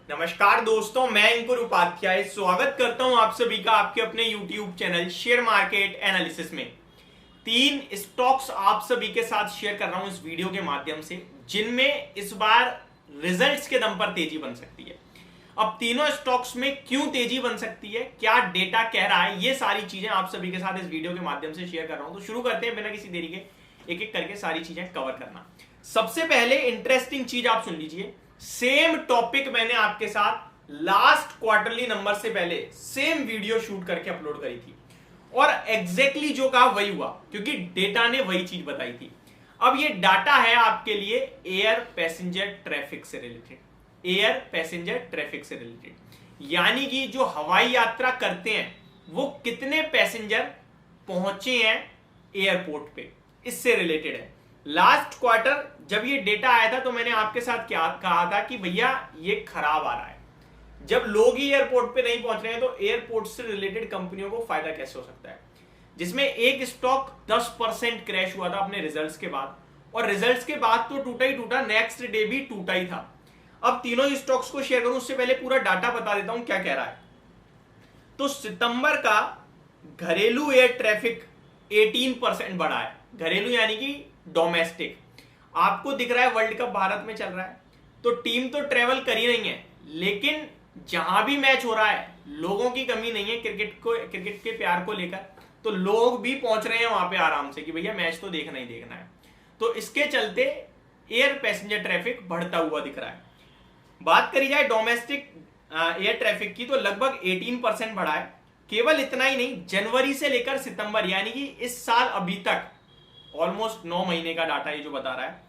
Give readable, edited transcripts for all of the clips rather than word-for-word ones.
नमस्कार दोस्तों, मैं अंकुर उपाध्याय स्वागत करता हूं आप सभी का आपके अपने YouTube channel share market analysis में। तीन स्टॉक्स आप सभी के साथ शेयर कर रहा हूं इस वीडियो के माध्यम से, जिनमें इस बार रिजल्ट्स के दम पर तेजी बन सकती है। अब तीनों स्टॉक्स में क्यों तेजी बन सकती है, क्या डेटा कह रहा है, ये सारी चीजें आप सभी के साथ इस वीडियो के माध्यम से शेयर कर रहा हूं। तो शुरू करते हैं बिना किसी देरी के, एक एक करके सारी चीजें कवर करना। सबसे पहले इंटरेस्टिंग चीज आप सुन लीजिए। सेम टॉपिक मैंने आपके साथ लास्ट क्वार्टरली नंबर से पहले सेम वीडियो शूट करके अपलोड करी थी और एग्जैक्टली जो कहा वही हुआ, क्योंकि डेटा ने वही चीज बताई थी। अब ये डाटा है आपके लिए एयर पैसेंजर ट्रैफिक से रिलेटेड, एयर पैसेंजर ट्रैफिक से रिलेटेड, यानी कि जो हवाई यात्रा करते हैं वो कितने पैसेंजर पहुंचे हैं एयरपोर्ट पे, इससे रिलेटेड है। लास्ट क्वार्टर जब ये डेटा आया था तो मैंने आपके साथ क्या कहा था कि भैया ये खराब आ रहा है। जब लोग ही एयरपोर्ट पे नहीं पहुंच रहे हैं तो एयरपोर्ट से रिलेटेड कंपनियों को फायदा कैसे हो सकता है, जिसमें एक स्टॉक 10% क्रैश हुआ था अपने रिजल्ट्स के बाद, और रिजल्ट्स के बाद तो टूटा ही टूटा, नेक्स्ट डे भी टूटा ही था। अब तीनों ही स्टॉक्स को शेयर करूं उससे पहले पूरा डाटा बता देता हूं क्या कह रहा है। तो सितंबर का घरेलू एयर ट्रैफिक 18% बढ़ा है। घरेलू यानी कि डोमेस्टिक। आपको दिख रहा है वर्ल्ड कप भारत में चल रहा है, तो टीम तो ट्रेवल कर ही नहीं है, लेकिन जहां भी मैच हो रहा है लोगों की कमी नहीं है क्रिकेट के प्यार को लेकर, तो लोग भी पहुंच रहे हैं वहां पे आराम से कि भैया मैच तो देखना ही देखना है। तो इसके चलते एयर पैसेंजर ट्रैफिक बढ़ता हुआ दिख रहा है। बात करी जाए डोमेस्टिक एयर ट्रैफिक की तो लगभग 18% बढ़ा है। केवल इतना ही नहीं, जनवरी से लेकर सितंबर यानी कि इस साल अभी तक ऑलमोस्ट 9 महीने का डाटा ये जो बता रहा है,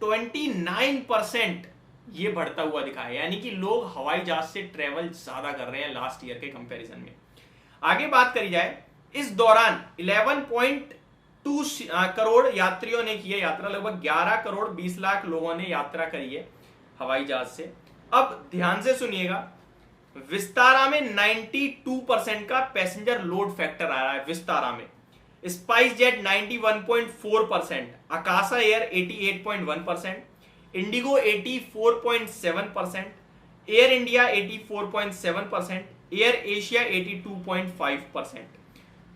29% ये बढ़ता हुआ दिखा है, यानी कि लोग हवाई जहाज से ट्रेवल ज्यादा कर रहे हैं लास्ट ईयर के कंपैरिजन में। आगे बात करी जाए, इस दौरान 11.2 करोड़ यात्रियों ने की है यात्रा, लगभग 11 करोड़ 20 लाख लोगों ने यात्रा करी है हवाई जहाज से। अब ध्यान से सुनिएगा, विस्तारा में 92% का पैसेंजर लोड फैक्टर आ रहा है। विस्तारा में SpiceJet 91.4%, Akasa Air 88.1%, IndiGo 84.7%, Air India 84.7%, AirAsia 82.5%।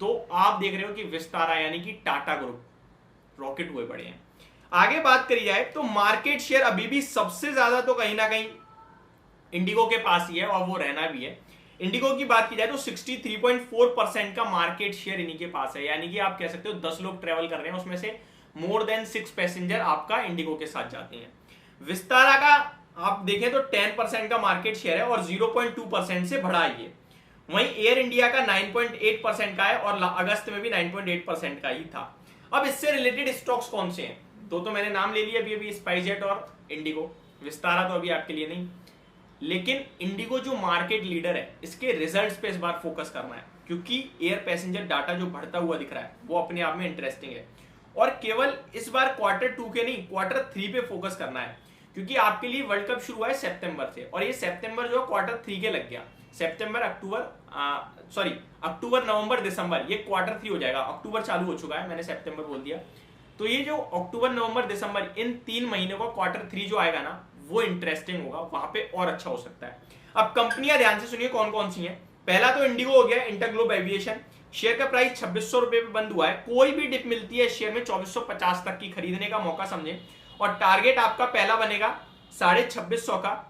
तो आप देख रहे हो कि विस्तारा यानी कि टाटा ग्रुप रॉकेट हुए पड़े हैं। आगे बात करी जाए तो मार्केट शेयर अभी भी सबसे ज्यादा तो कहीं ना कहीं इंडिगो के पास ही है, और वो रहना भी है। इंडिगो की बात की जाए तो 63.4% का मार्केट शेयर इन्हीं के पास है, यानी कि आप कह सकते हो 10 लोग ट्रेवल कर रहे हैं, उसमें से मोर देन 6 पैसेंजर आपका इंडिगो के साथ जाते हैं। विस्तारा का आप देखें तो 10% का मार्केट शेयर है और 0.2% से बढ़ा है ये। वहीं एयर इंडिया का 9.8% का है और अगस्त में भी 9.8% का ही था। अब इससे रिलेटेड स्टॉक्स कौन से हैं, तो मैंने नाम ले लिया अभी, स्पाइसजेट और इंडिगो। विस्तारा तो अभी आपके लिए नहीं, लेकिन इंडिगो जो मार्केट लीडर है इसके रिजल्ट्स पे इस बार फोकस करना है, क्योंकि एयर पैसेंजर डाटा जो बढ़ता हुआ दिख रहा है वो अपने आप में इंटरेस्टिंग है। और केवल इस बार क्वार्टर 2 के नहीं, क्वार्टर 3 पे फोकस करना है, क्योंकि आपके लिए वर्ल्ड कप शुरू हुआ है सितंबर से, और ये सितंबर जो है क्वार्टर 3 के लग गया। सितंबर अक्टूबर नवंबर दिसंबर, ये क्वार्टर 3 हो जाएगा। अक्टूबर चालू हो चुका है, मैंने सितंबर बोल दिया। तो ये जो अक्टूबर नवंबर दिसंबर, इन 3 महीनों का क्वार्टर 3 जो आएगा ना, वो इंटरेस्टिंग होगा, वहां पे और अच्छा हो सकता है। अब कंपनियां ध्यान से सुनिए कौन कौन सी हैं। पहला तो इंडिगो हो गया, इंटरग्लोब एविएशन। शेयर का प्राइस 2600 रुपए पे बंद हुआ है। कोई भी डिप मिलती है शेयर में 2450 तक की खरीदने का मौका समझे, और टारगेट आपका पहला बनेगा 2650 का,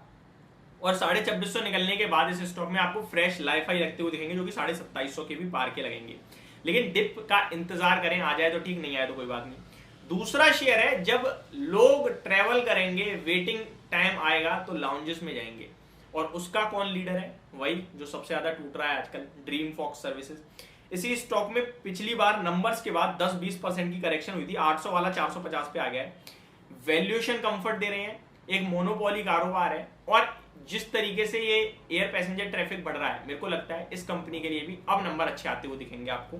और 2650 निकलने के बाद इस स्टॉक में आपको फ्रेश लाइफाई रखते हुए दिखेंगे, जो कि 2750 के भी पार के लगेंगे। लेकिन डिप का इंतजार करें, आ जाए तो ठीक, नहीं आए तो कोई बात नहीं। दूसरा शेयर है, जब लोग ट्रेवल करेंगे, वेटिंग टाइम आएगा तो लाउंजेस में जाएंगे, और उसका कौन लीडर है, वही जो सबसे ज्यादा टूट रहा है आजकल, ड्रीम फॉक्स सर्विसेज। इसी स्टॉक में पिछली बार नंबर्स के बाद 10-20% की करेक्शन हुई थी, 800 वाला 450 पे आ गया है। वैल्यूएशन कंफर्ट दे रहे हैं, एक मोनोपोली कारोबार है, और जिस तरीके से ये एयर पैसेंजर ट्रैफिक बढ़ रहा है, मेरे को लगता है इस कंपनी के लिए भी अब नंबर अच्छे आते हुए दिखेंगे आपको।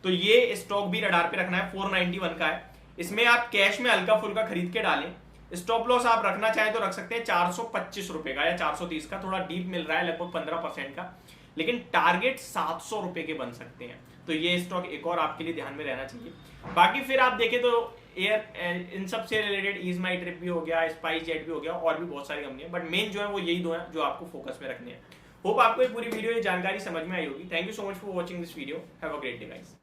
तो ये स्टॉक भी रडार पे रखना है। 491 का है, इसमें आप कैश में हल्का फुल्का खरीद के डालें। स्टॉप लॉस आप रखना चाहें तो रख सकते हैं 425 रुपए का या 430 का, थोड़ा डीप मिल रहा है लगभग 15% का, लेकिन टारगेट 700 रुपए के बन सकते हैं। तो ये स्टॉक एक और आपके लिए ध्यान में रहना चाहिए। बाकी फिर आप देखें तो एयर इन सब से रिलेटेड ईज माई ट्रिप भी हो गया, स्पाइस जेट भी हो गया, और भी बहुत सारी कंपनी है, बट मेन जो है वो यही दो हैं जो आपको फोकस में रखने हैं। होप आपको ये पूरी वीडियो, ये जानकारी समझ में आई होगी। Thank you so much for watching this video. Have a great day guys.